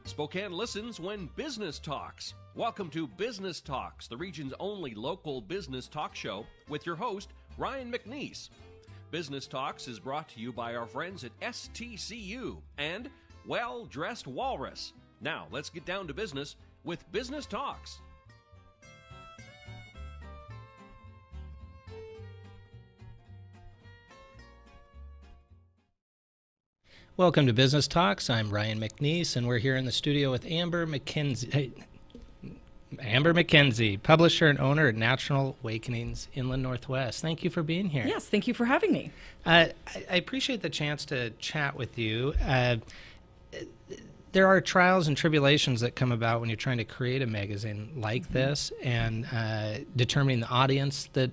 Spokane listens when business talks. Welcome to Business Talks, the region's only local business talk show with your host, Ryan McNeice. Business Talks is brought to you by our friends at STCU and Well Dressed Walrus. Now, let's get down to business with Business Talks. Welcome to Business Talks. I'm Ryan McNeice, and we're here in the studio with Amber McKenzie. Amber McKenzie, publisher and owner at Natural Awakenings Inland Northwest. Thank you for being here. Yes, thank you for having me. I appreciate the chance to chat with you. There are trials and tribulations that come about when you're trying to create a magazine like this and determining the audience that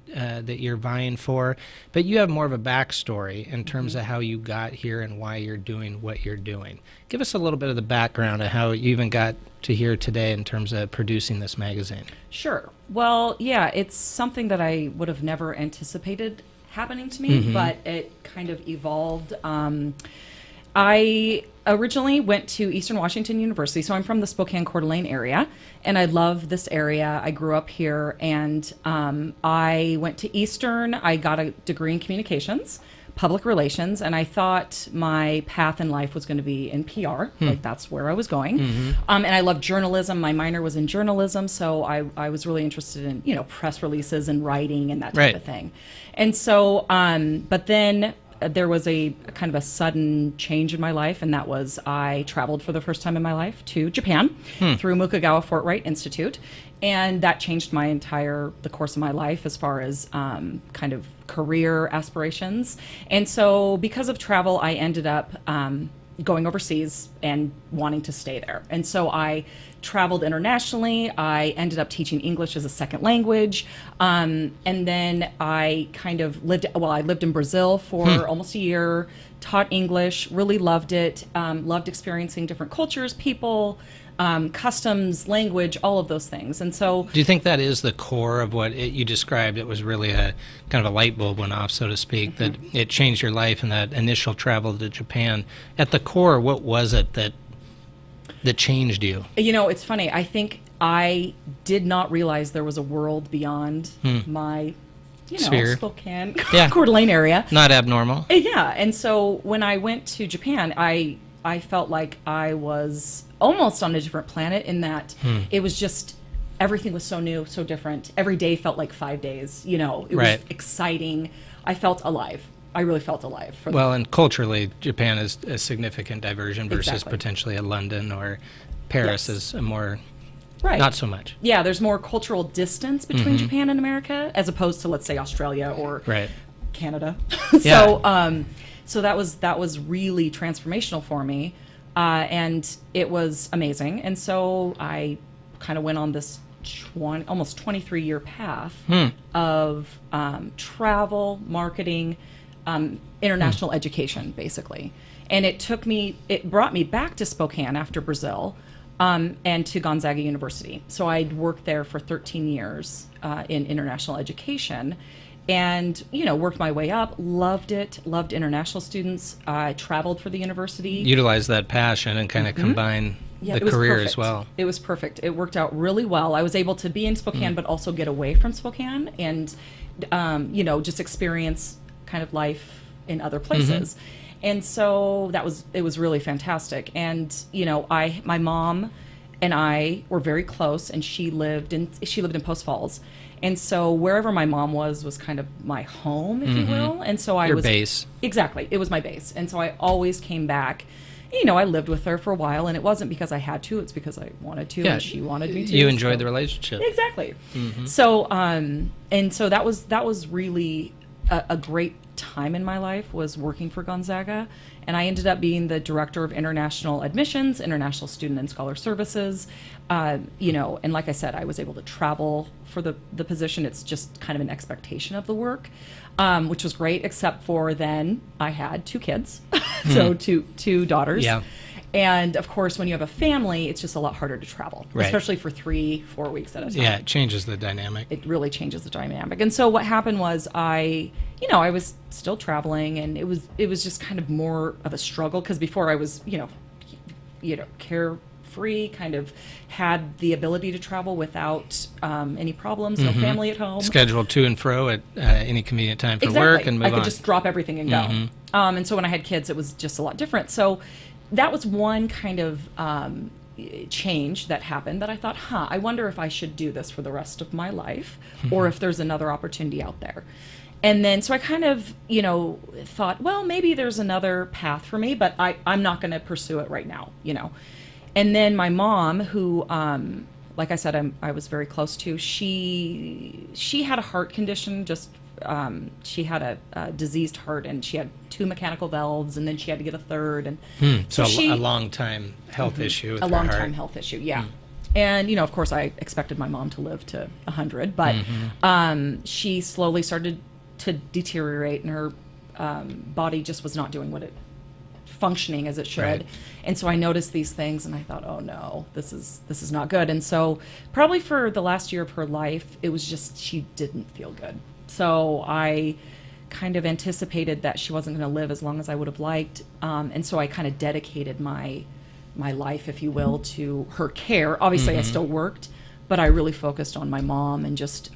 you're vying for. But you have more of a backstory in terms of how you got here and why you're doing what you're doing. Give us a little bit of the background of how you even got to here today in terms of producing this magazine. Sure. Well, yeah, it's something that I would have never anticipated happening to me, but it kind of evolved. I originally went to Eastern Washington University, so I'm from the Spokane Coeur d'Alene area, and I love this area. I grew up here, and I went to Eastern. I got a degree in communications, public relations, and I thought my path in life was going to be in PR. Like, that's where I was going. And I love journalism. My minor was in journalism, so I was really interested in, press releases and writing and that type of thing. And so, but then there was a kind of a sudden change in my life, and that was I traveled for the first time in my life to Japan through Mukagawa Fort Wright Institute, and that changed the course of my life as far as kind of career aspirations. And so because of travel, I ended up going overseas and wanting to stay there. And so I traveled internationally. I ended up teaching English as a second language. And then I kind of I lived in Brazil for almost a year, taught English, really loved it, loved experiencing different cultures, people, customs, language, all of those things. And so, do you think that is the core of what you described? It was really a kind of a light bulb went off, so to speak, that it changed your life in that initial travel to Japan. At the core, what was it that changed you? It's funny. I think I did not realize there was a world beyond my sphere. Spokane, Coeur d'Alene area. Not abnormal. Yeah. And so when I went to Japan, I felt like I was almost on a different planet in that it was just, everything was so new, so different. Every day felt like 5 days, it was exciting. I felt alive. I really felt alive. And culturally, Japan is a significant diversion versus potentially a London or Paris is a more, not so much. Yeah, there's more cultural distance between Japan and America as opposed to, let's say, Australia or Canada. So that was really transformational for me. And it was amazing. And so I kind of went on this almost 23-year path of travel, marketing, international education, basically. And it brought me back to Spokane after Brazil and to Gonzaga University. So I'd worked there for 13 years in international education. And, worked my way up, loved it, loved international students. I traveled for the university. Utilize that passion and kind of combine the career as well. It was perfect. It worked out really well. I was able to be in Spokane, but also get away from Spokane and, just experience kind of life in other places. And so it was really fantastic. And, my mom and I were very close, and she lived in Post Falls. And so wherever my mom was kind of my home, if you will. And so Your base. Exactly. It was my base. And so I always came back. I lived with her for a while, and it wasn't because I had to. It's because I wanted to, and she wanted me to. You enjoyed the relationship. Exactly. So, and so that was really a great time in my life, was working for Gonzaga. And I ended up being the director of international admissions, international student and scholar services. And like I said, I was able to travel for the position. It's just kind of an expectation of the work, which was great, except for then I had 2 kids, so two daughters. And of course, when you have a family, it's just a lot harder to travel, Right. especially for 3-4 weeks at a time. Yeah, it changes the dynamic. It really changes the dynamic. And so what happened was I was still traveling, and it was just kind of more of a struggle, because before I was, carefree, kind of had the ability to travel without any problems, no family at home. Scheduled to and fro at any convenient time for work and move on. I could just drop everything and go. And so when I had kids, it was just a lot different. So that was one kind of change that happened, that I thought, I wonder if I should do this for the rest of my life, or if there's another opportunity out there. And then, so I kind of, thought, well, maybe there's another path for me, but I'm not going to pursue it right now, And then my mom, who, like I said, I was very close to, she had a heart condition, she had a diseased heart, and she had 2 mechanical valves, and then she had to get a third. And so a long-time health issue with a her long-time heart. health issue, yeah. And, of course, I expected my mom to live to 100, but she slowly started to deteriorate, and her body just was not doing functioning as it should. Right. And so I noticed these things, and I thought, oh no, this is not good. And so probably for the last year of her life, it was just, she didn't feel good. So I kind of anticipated that she wasn't going to live as long as I would have liked. And so I kind of dedicated my life, if you will, to her care. Obviously I still worked, but I really focused on my mom and just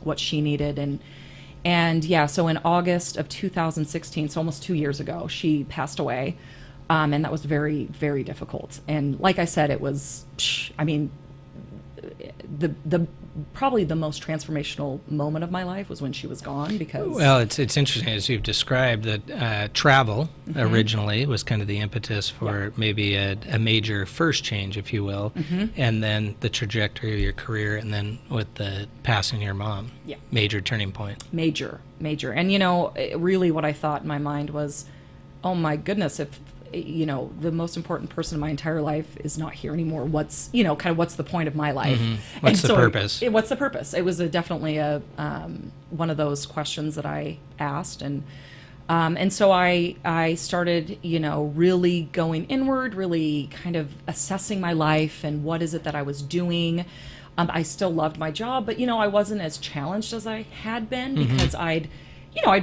what she needed. And yeah, so in August of 2016, so almost 2 years ago, she passed away. And that was very, very difficult. And like I said, it was, the probably the most transformational moment of my life was when she was gone, because... Well, it's interesting, as you've described, that travel originally was kind of the impetus for maybe a major first change, if you will, and then the trajectory of your career, and then with the passing of your mom, major turning point. Major. And, really what I thought in my mind was, oh my goodness, if the most important person in my entire life is not here anymore, what's the point of my life? What's the purpose? What's the purpose? It was definitely one of those questions that I asked, and so I started, really going inward, really kind of assessing my life and what is it that I was doing. I still loved my job, but I wasn't as challenged as I had been, because I'd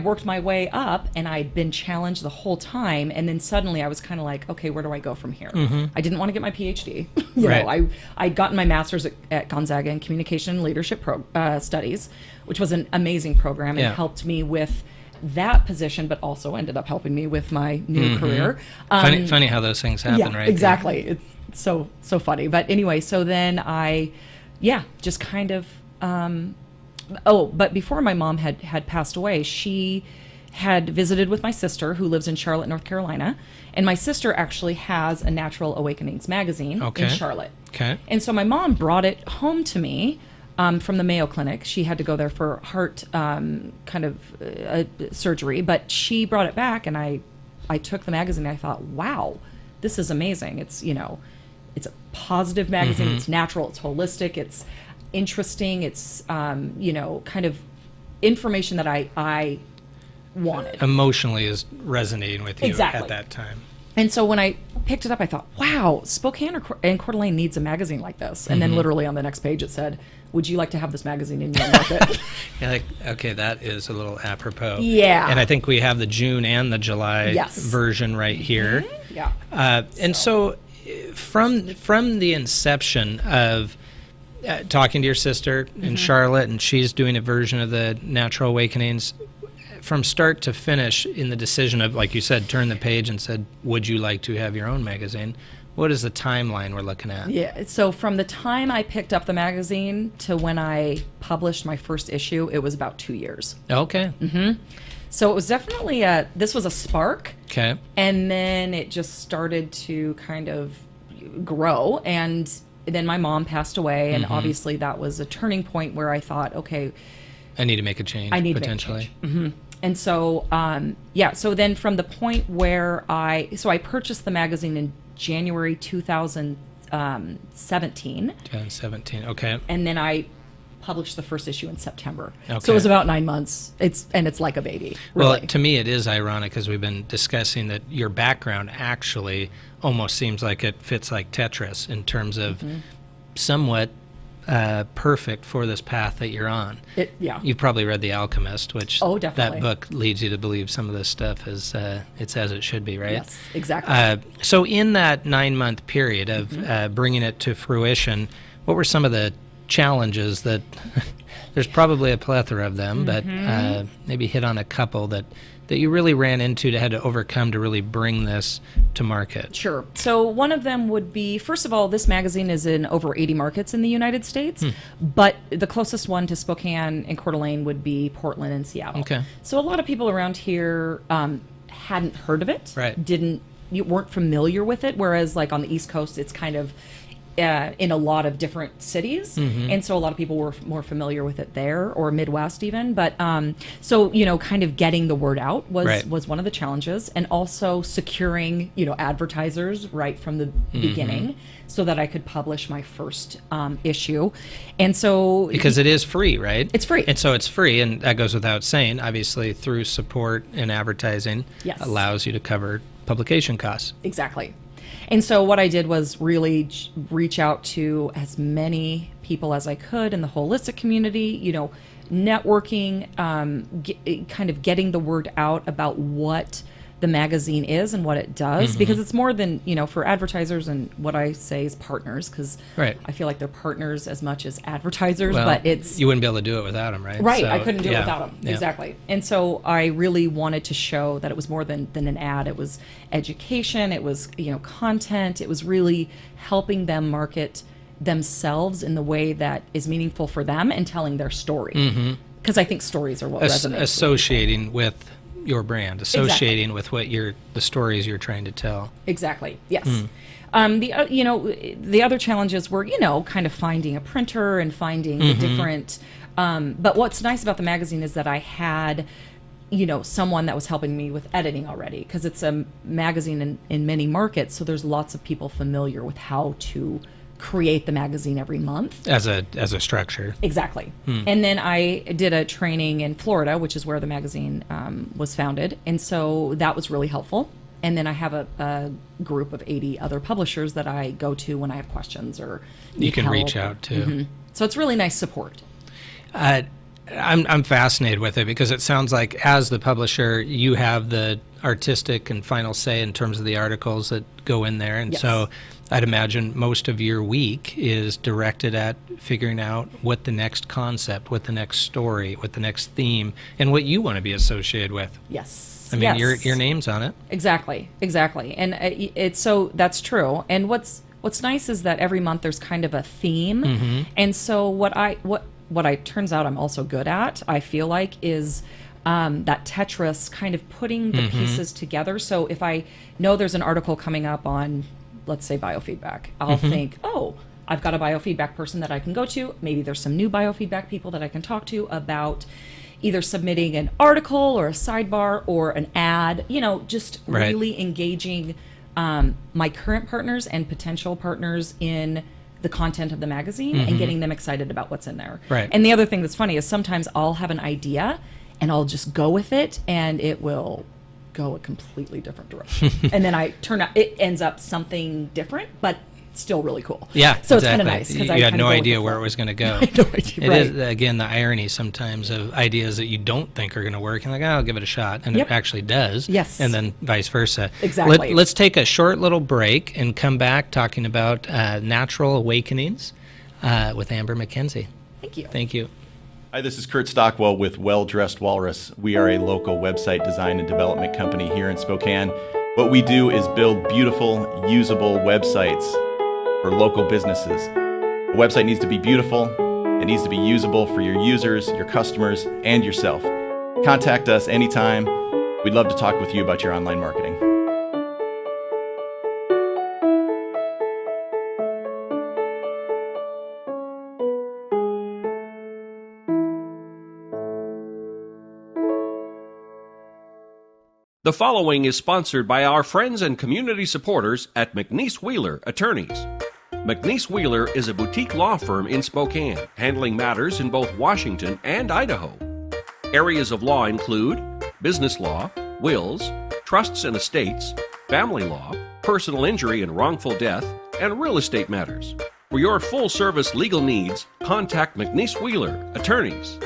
worked my way up, and I'd been challenged the whole time. And then suddenly I was kind of like, okay, where do I go from here? I didn't want to get my PhD. I'd gotten my master's at Gonzaga in communication and leadership studies, which was an amazing program, and helped me with that position, but also ended up helping me with my new career. Funny how those things happen, right? Exactly. There. It's so funny. But anyway, so then I, just kind of... but before my mom had passed away, she had visited with my sister, who lives in Charlotte, North Carolina. And my sister actually has a Natural Awakenings magazine in Charlotte. Okay. And so my mom brought it home to me from the Mayo Clinic. She had to go there for heart surgery, but she brought it back, and I took the magazine, and I thought, wow, this is amazing. It's, it's a positive magazine. It's natural. It's holistic. It's interesting. It's kind of information that I wanted. Emotionally is resonating with you at that time. And so when I picked it up, I thought, wow, Spokane and Coeur d'Alene needs a magazine like this. And then literally on the next page it said, would you like to have this magazine in your market? You're like, okay, that is a little apropos. Yeah. And I think we have the June and the July version right here. And so from the inception of talking to your sister in Charlotte, and she's doing a version of the Natural Awakenings, from start to finish in the decision of, like you said, turn the page and said, would you like to have your own magazine? What is the timeline we're looking at? Yeah, so from the time I picked up the magazine to when I published my first issue, it was about 2 years. Okay. So it was definitely this was a spark. Okay. And then it just started to kind of grow, and then my mom passed away, and obviously that was a turning point where I thought, okay, I need to make a change. I need potentially. to make a change. And so, so then from the point where I purchased the magazine in January 2017. 2017, okay. And then I published the first issue in September. Okay. So it was about 9 months. It's like a baby. Well, Really. to me, it is ironic, as we've been discussing, that your background actually almost seems like it fits like Tetris in terms of somewhat perfect for this path that you're on. Yeah. You've probably read The Alchemist, which Definitely. that book leads you to believe some of this stuff is it's as it should be, right? Yes, exactly. So in that 9-month period of bringing it to fruition, what were some of the challenges that there's probably a plethora of them, but maybe hit on a couple that you really ran into had to overcome to really bring this to market? Sure. So one of them would be, first of all, this magazine is in over 80 markets in the United States, but the closest one to Spokane and Coeur d'Alene would be Portland and Seattle. Okay. So a lot of people around here hadn't heard of it, Right. You weren't familiar with it, whereas like on the East Coast, it's kind of in a lot of different cities, and so a lot of people were more familiar with it there, or Midwest even. But so kind of getting the word out was one of the challenges, and also securing advertisers right from the beginning, so that I could publish my first issue. And so because it is free, right? It's free, and so it's free, and that goes without saying. Obviously, through support and advertising, allows you to cover publication costs. Exactly. And so what I did was really reach out to as many people as I could in the holistic community, networking, kind of getting the word out about what the magazine is and what it does, because it's more than, for advertisers, and what I say is partners, because I feel like they're partners as much as advertisers, but it's... You wouldn't be able to do it without them, right? Right, So, I couldn't do it without them, yeah. exactly. And so I really wanted to show that it was more than an ad. It was education, it was, content, it was really helping them market themselves in the way that is meaningful for them and telling their story. Because I think stories are what resonates. Associating with your brand, associating with what the stories you're trying to tell. Exactly. Yes. The other challenges were kind of finding a printer and finding the different. But what's nice about the magazine is that I had someone that was helping me with editing already, because it's a magazine in many markets, so there's lots of people familiar with how to create the magazine every month as a structure. Exactly. And then I did a training in Florida, which is where the magazine was founded, and so that was really helpful. And then I have a group of 80 other publishers that I go to when I have questions or you can help. reach out to. So it's really nice support. I'm fascinated with it, because it sounds like as the publisher you have the artistic and final say in terms of the articles that go in there, and so I'd imagine most of your week is directed at figuring out what the next concept, what the next story, what the next theme, and what you want to be associated with. Yes. I mean, your name's on it. Exactly. And it's so that's true. And what's nice is that every month there's kind of a theme, and so what I turns out I'm also good at, I feel like, is that Tetris, kind of putting the pieces together. So if I know there's an article coming up on, let's say, biofeedback, I'll think, I've got a biofeedback person that I can go to. Maybe there's some new biofeedback people that I can talk to about either submitting an article or a sidebar or an ad, just really engaging my current partners and potential partners in the content of the magazine and getting them excited about what's in there. Right. And the other thing that's funny is sometimes I'll have an idea and I'll just go with it, and it will go a completely different direction. And then it ends up something different, but still really cool. Yeah, so exactly. It's kind of nice. You had no idea where it was going to go. I had no idea. It is, again, the irony sometimes of ideas that you don't think are going to work, and I'll give it a shot, and it actually does. Yes. And then vice versa. Exactly. Let's take a short little break and come back talking about Natural Awakenings with Amber McKenzie. Thank you. Thank you. Hi, this is Kurt Stockwell with Well Dressed Walrus. We are a local website design and development company here in Spokane. What we do is build beautiful, usable websites for local businesses. A website needs to be beautiful, it needs to be usable for your users, your customers, and yourself. Contact us anytime. We'd love to talk with you about your online marketing. The following is sponsored by our friends and community supporters at McNeice Wheeler Attorneys. McNeice Wheeler is a boutique law firm in Spokane, handling matters in both Washington and Idaho. Areas of law include business law, wills, trusts and estates, family law, personal injury and wrongful death, and real estate matters. For your full-service legal needs, contact McNeice Wheeler, attorneys.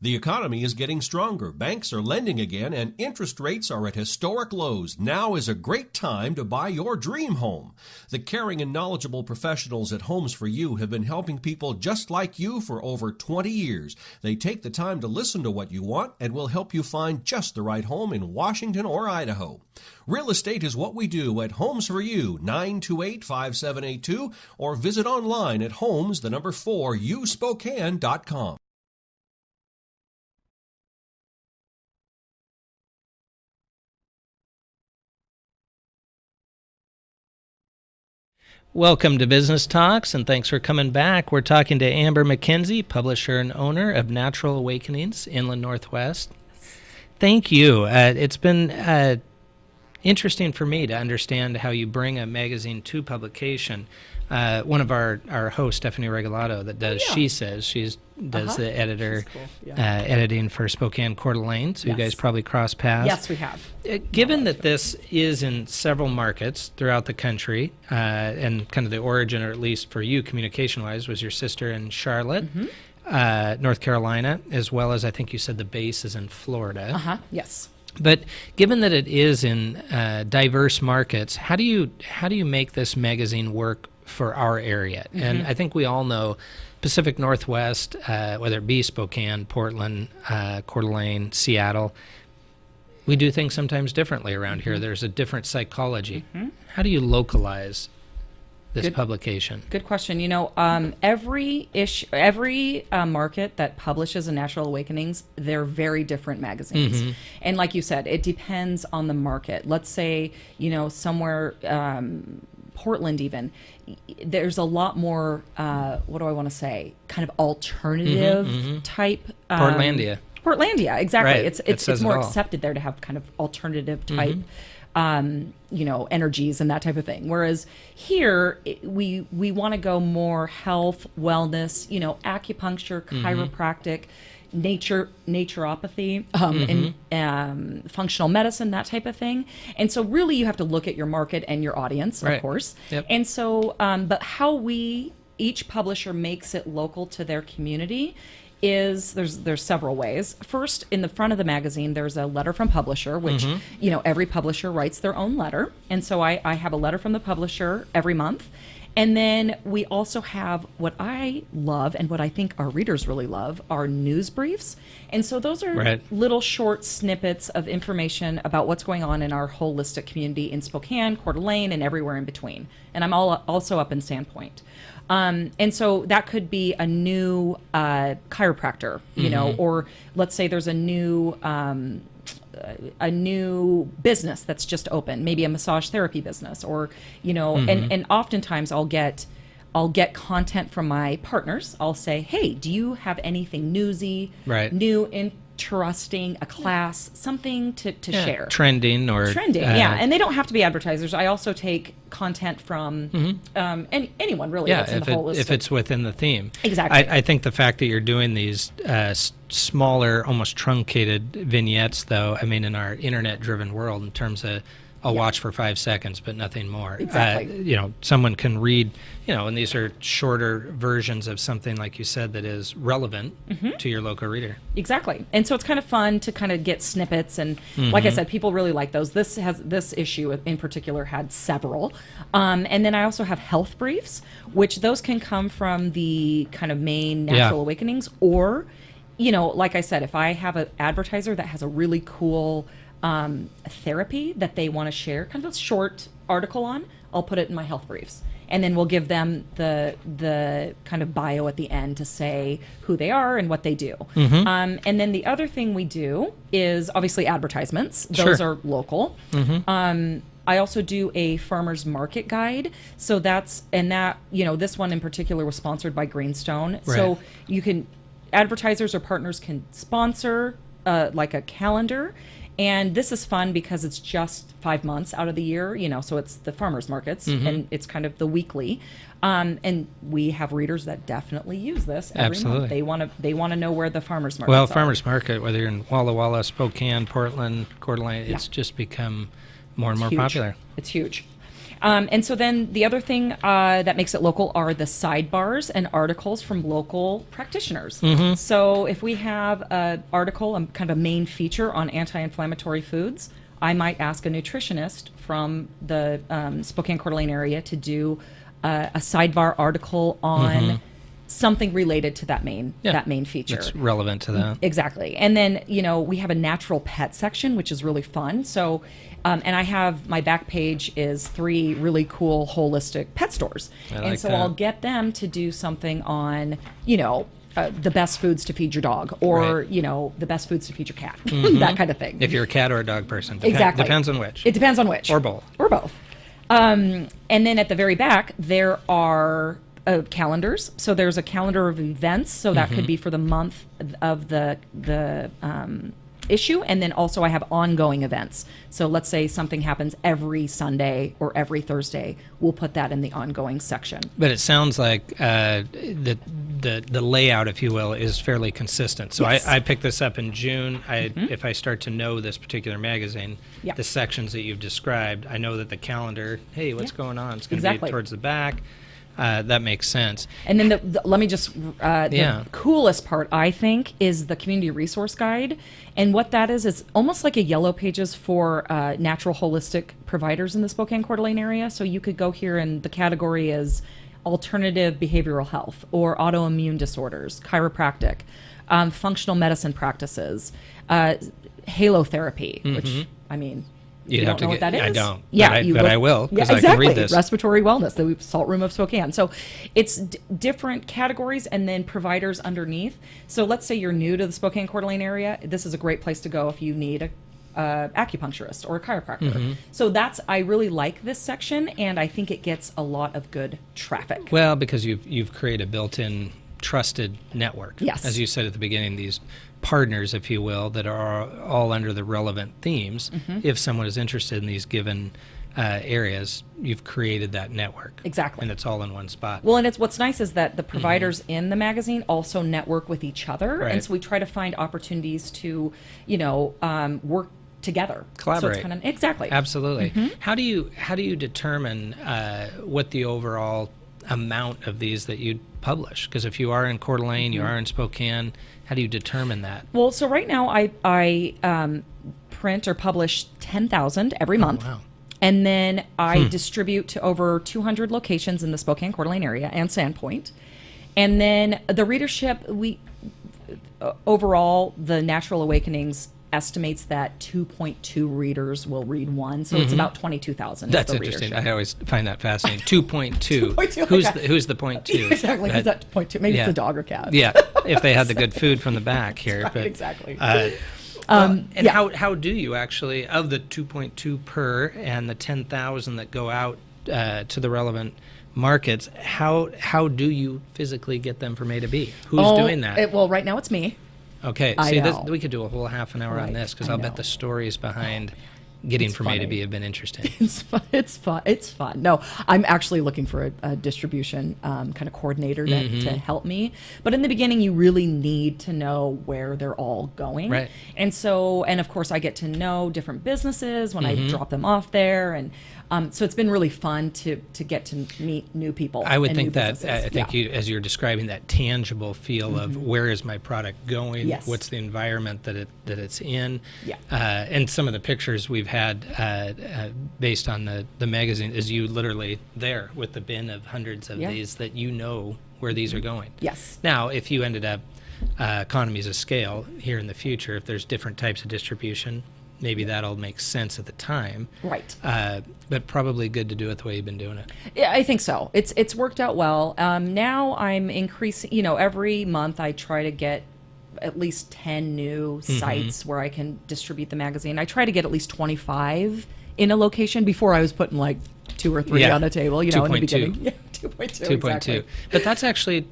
The economy is getting stronger, banks are lending again, and interest rates are at historic lows. Now is a great time to buy your dream home. The caring and knowledgeable professionals at Homes for You have been helping people just like you for over 20 years. They take the time to listen to what you want and will help you find just the right home in Washington or Idaho. Real estate is what we do at Homes for You, 928-5782, or visit online at homes4uspokane.com. Welcome to Business Talks, and thanks for coming back. We're talking to Amber McKenzie, publisher and owner of Natural Awakenings, Inland Northwest. Thank you. It's been interesting for me to understand how you bring a magazine to publication. One of our hosts, Stephanie Regalado, that does She Says, she does the editor editing for Spokane Coeur d'Alene, so you guys probably cross paths. Yes, we have. Given that this is in several markets throughout the country, and kind of the origin, or at least for you communication-wise, was your sister in Charlotte, North Carolina, as well as I think you said the base is in Florida. Yes. But given that it is in diverse markets, how do you make this magazine work for our area? And I think we all know Pacific Northwest, whether it be Spokane, Portland, Coeur d'Alene, Seattle, we do things sometimes differently around here. There's a different psychology. How do you localize this publication? Good question. You know, every market that publishes a Natural Awakenings, they're very different magazines. And like you said, it depends on the market. Let's say, you know, somewhere, Portland even, there's a lot more, what do I want to say, kind of alternative type. Portlandia, exactly. Right. It's more accepted there to have kind of alternative type you know, energies and that type of thing. Whereas here, we want to go more health, wellness, you know, acupuncture, chiropractic, naturopathy, and functional medicine, that type of thing. And so really you have to look at your market and your audience, of course. And so, but how each publisher makes it local to their community is there's several ways. First, in the front of the magazine, there's a letter from publisher, which, you know, every publisher writes their own letter. And so I have a letter from the publisher every month. And then we also have what I love and what I think our readers really love are news briefs. And so those are little short snippets of information about what's going on in our holistic community in Spokane, Coeur d'Alene, and everywhere in between. And I'm also up in Sandpoint. And so that could be a new chiropractor, you know, or let's say there's a new business that's just open, maybe a massage therapy business, or, you know, and oftentimes I'll get content from my partners. I'll say, hey, do you have anything newsy, new, interesting, a class, something to share? Trending. Yeah. And they don't have to be advertisers. I also take content from anyone really that's in the holistic. If it's within the theme. Exactly. I think the fact that you're doing these smaller, almost truncated vignettes, though, I mean, in our internet-driven world, in terms of I'll watch for 5 seconds, but nothing more. Exactly. You know, someone can read, you know, and these are shorter versions of something, like you said, that is relevant to your local reader. Exactly. And so it's kind of fun to kind of get snippets. And like I said, people really like those. This issue in particular had several. And then I also have health briefs, which those can come from the kind of main Natural Awakenings. Or, you know, like I said, if I have an advertiser that has a really cool therapy that they want to share, kind of a short article on, I'll put it in my health briefs. And then we'll give them the kind of bio at the end to say who they are and what they do. And then the other thing we do is obviously advertisements. Those are local. I also do a farmer's market guide. So that, you know, this one in particular was sponsored by Greenstone. So you can, advertisers or partners can sponsor like a calendar. And this is fun because it's just 5 months out of the year, so it's the farmers markets and it's kind of the weekly. And we have readers that definitely use this every Absolutely. month. They want to know where the farmers markets Well, are. farmers market, whether you're in Walla Walla, Spokane, Portland, Coeur d'Alene, it's just become more and more huge. popular. It's huge. And so then the other thing that makes it local are the sidebars and articles from local practitioners. So if we have an article, kind of a main feature on anti-inflammatory foods, I might ask a nutritionist from the Spokane Coeur d'Alene area to do a sidebar article on something related to that main feature. It's relevant to that. Exactly. And then, we have a natural pet section, which is really fun. So, and I have, my back page is 3 really cool holistic pet stores. And so I'll get them to do something on, the best foods to feed your dog, or, the best foods to feed your cat, that kind of thing. If you're a cat or a dog person. Exactly. Depends on which. It depends on which. Or both. Or both. And then at the very back, there are calendars. So there's a calendar of events. So that could be for the month of the issue. And then also I have ongoing events. So let's say something happens every Sunday or every Thursday. We'll put that in the ongoing section. But it sounds like the layout, if you will, is fairly consistent. So Yes. I picked this up in June. If I start to know this particular magazine, the sections that you've described, I know that the calendar, hey, what's going on? It's going to be towards the back. That makes sense. And then let me just, the coolest part, I think, is the community resource guide. And what that is almost like a yellow pages for natural holistic providers in the Spokane Coeur d'Alene area. So you could go here and the category is alternative behavioral health or autoimmune disorders, chiropractic, functional medicine practices, halotherapy, which, I mean... You don't know what that is? I don't. Yeah, but I will, because exactly. I can read this. Respiratory wellness, the Salt Room of Spokane. So it's different categories and then providers underneath. So let's say you're new to the Spokane Coeur d'Alene area. This is a great place to go if you need a acupuncturist or a chiropractor. So I really like this section, and I think it gets a lot of good traffic. Well, because you've created a built-in trusted network. Yes. As you said at the beginning, these partners, if you will, that are all under the relevant themes. If someone is interested in these given areas, you've created that network. Exactly. And it's all in one spot. Well, and what's nice is that the providers in the magazine also network with each other. Right. And so we try to find opportunities to, work together. Collaborate. So it's kind of, exactly. Absolutely. How do you determine what the overall amount of these that you publish? Because if you are in Coeur d'Alene, you are in Spokane, how do you determine that? Well, so right now I print or publish 10,000 every month. Wow. And then I distribute to over 200 locations in the Spokane Coeur d'Alene area and Sandpoint. And then the readership, overall, the Natural Awakenings estimates that 2.2 readers will read one, so it's about 22,000. That's interesting. I always find that fascinating. 2.2. 2.2. Who's the 0.2? Exactly. Who's that 0.2? Maybe it's the dog or cat. Yeah, if they had the good food from the back here. Right, but, exactly. How do you actually, of the 2.2 per and the 10,000 that go out to the relevant markets, how do you physically get them from A to B? Who's doing that? Well, right now it's me. Okay, I see, know. We could do a whole half an hour on this, because I'll bet the stories behind getting from A to B have been interesting. It's fun. No, I'm actually looking for a distribution kind of coordinator to help me. But in the beginning, you really need to know where they're all going. Right. And so, and of course, I get to know different businesses when I drop them off there. And so it's been really fun to get to meet new people. I would and think new that, businesses. I think you, as you're describing that tangible feel of where is my product going, Yes. what's the environment that it's in, Yeah. And some of the pictures we've had based on the magazine is you literally there with the bin of hundreds of these that you know where these are going. Yes. Now, if you ended up economies of scale here in the future, if there's different types of distribution, maybe that'll make sense at the time. Right. But probably good to do it the way you've been doing it. Yeah, I think so. It's worked out well. Now I'm increasing, every month I try to get at least 10 new sites where I can distribute the magazine. I try to get at least 25 in a location. Before I was putting like 2 or 3 on a table, in the beginning. 2.2. Yeah, 2.2. 2.2. But that's actually,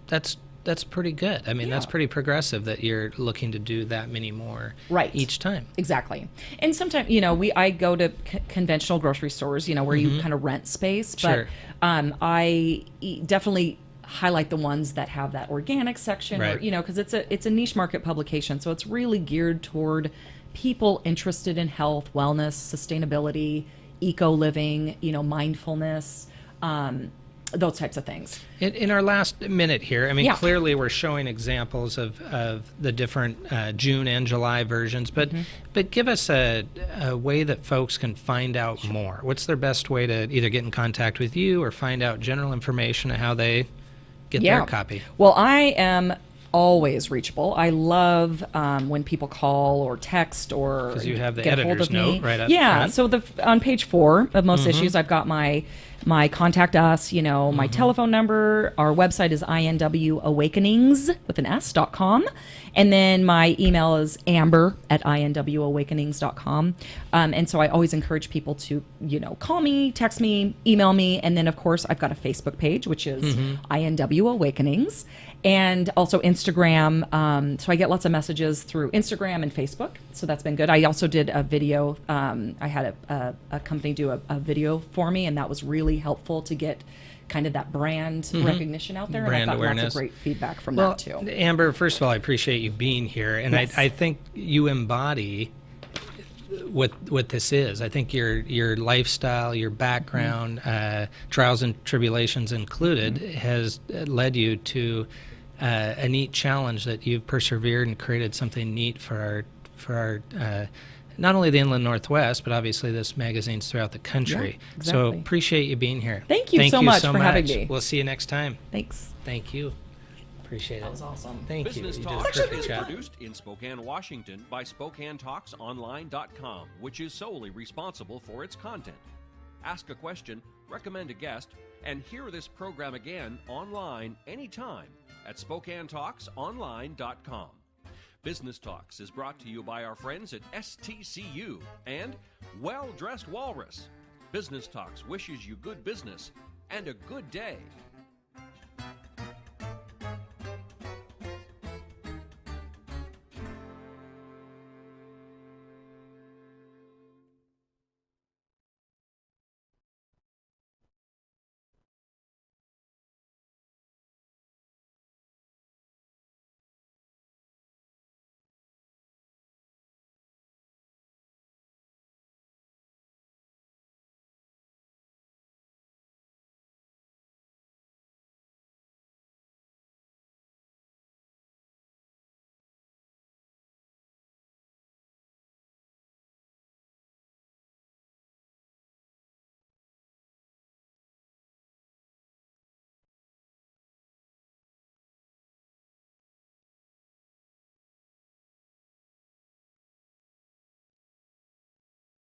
that's that's pretty good. I mean, that's pretty progressive that you're looking to do that many more each time. Exactly. And sometimes, I go to conventional grocery stores, where you kind of rent space, but I definitely highlight the ones that have that organic section, or, because it's a niche market publication, so it's really geared toward people interested in health, wellness, sustainability, eco living, mindfulness, those types of things. In our last minute here, I mean, clearly we're showing examples of the different June and July versions, but give us a way that folks can find out more. What's their best way to either get in contact with you or find out general information of how they get their copy? Well, I am always reachable. I love when people call or text or because you have the get editor's note right up front. So on page 4 of most issues, I've got my contact us, my telephone number. Our website is inwakenings.com. And then my email is amber@inwakenings.com. And so I always encourage people to, call me, text me, email me. And then, of course, I've got a Facebook page, which is INW Awakenings. And also Instagram. So I get lots of messages through Instagram and Facebook. So that's been good. I also did a video. I had a company do a video for me, and that was really helpful to get kind of that brand recognition out there. Brand and I've got awareness. lots of great feedback from that too. Amber, first of all, I appreciate you being here. And I think you embody what this is. I think your lifestyle, your background, trials and tribulations included, has led you to a neat challenge that you've persevered and created something neat for our not only the Inland Northwest, but obviously this magazine's throughout the country. Yeah, exactly. So appreciate you being here. Thank you so much for having me. We'll see you next time. Thanks. Thank you. Appreciate it. That was awesome. Thank you. Business You did a Talks perfect is job. produced in Spokane, Washington by SpokaneTalksOnline.com, which is solely responsible for its content. Ask a question, recommend a guest, and hear this program again online anytime at SpokaneTalksOnline.com. Business Talks is brought to you by our friends at STCU and Well Dressed Walrus. Business Talks wishes you good business and a good day.